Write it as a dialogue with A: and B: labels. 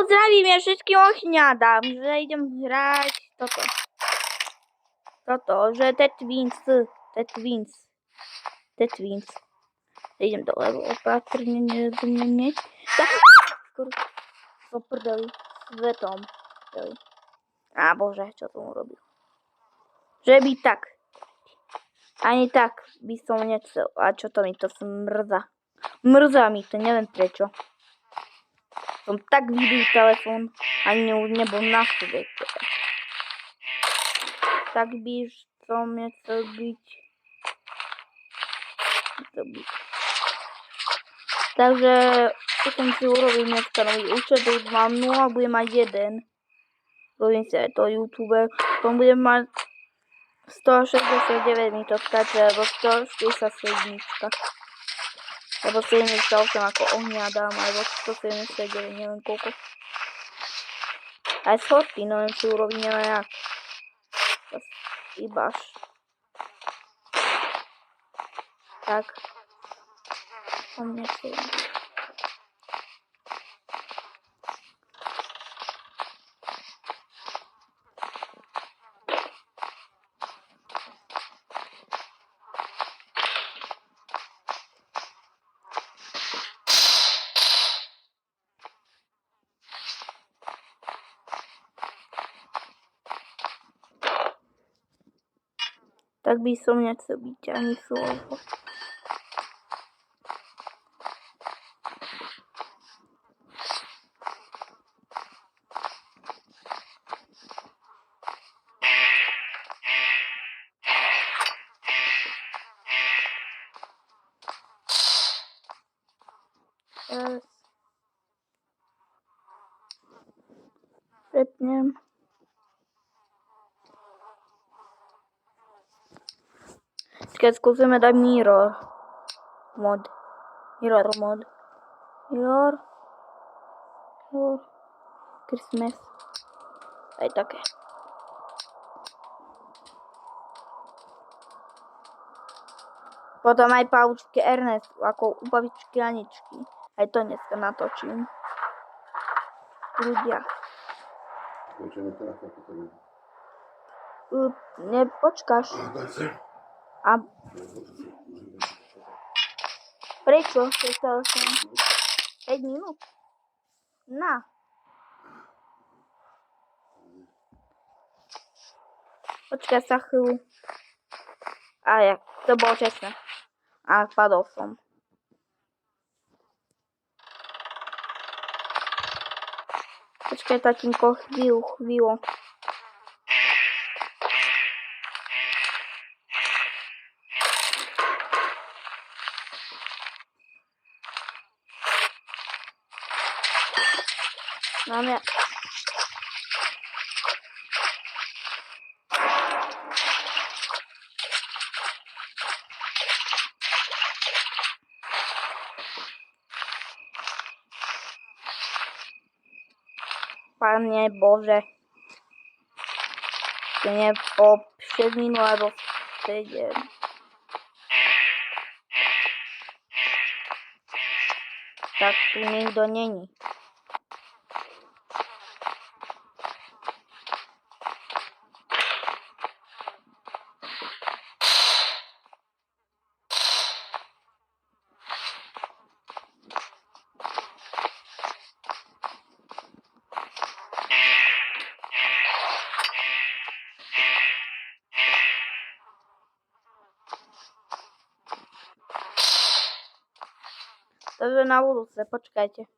A: Zdravím, ja všetkým ohňadám, že idem hrať toto, že Tetwins. Idem dole opatrne, skoro som prdeli svetom. Á bože, čo som urobil? Že by tak. Ani tak by som nechcel. A čo to mi to smrdza? Mrzá mi to, neviem prečo. Som tak vybil telefón, ani nebol na svete. Tak by som nechcel byť. Takže som si urobil dneska nový účet, už mám 0, budem mať 1. Robím si aj to YouTube, potom budem mať 169 mi to skáče, alebo 147. Alebo 78 ako ohňadám, alebo 179, neviem koľko. Aj s horty, neviem si urobiť, neviem jak. Ibaž. Tak. O mne si. Tak by som nechcel byť ani slovo. Prepnem. Keď skúsime dať Mirror mod. Christmas. Aj také. Potom aj Paučky Ernest, ako u babičky Aničky. Aj to dneska natočím. Ľudia. Nepočkáš. A prečo? 5 minút? Na. Počkaj sa chvíľu. A ja, to bolo čestné. A padol som. Počkaj, tatínko, chvíľu. Máme... Pane Bože. Nie po 6 minút alebo 7. Tak tu nikto není. Takže na budúce, počkajte.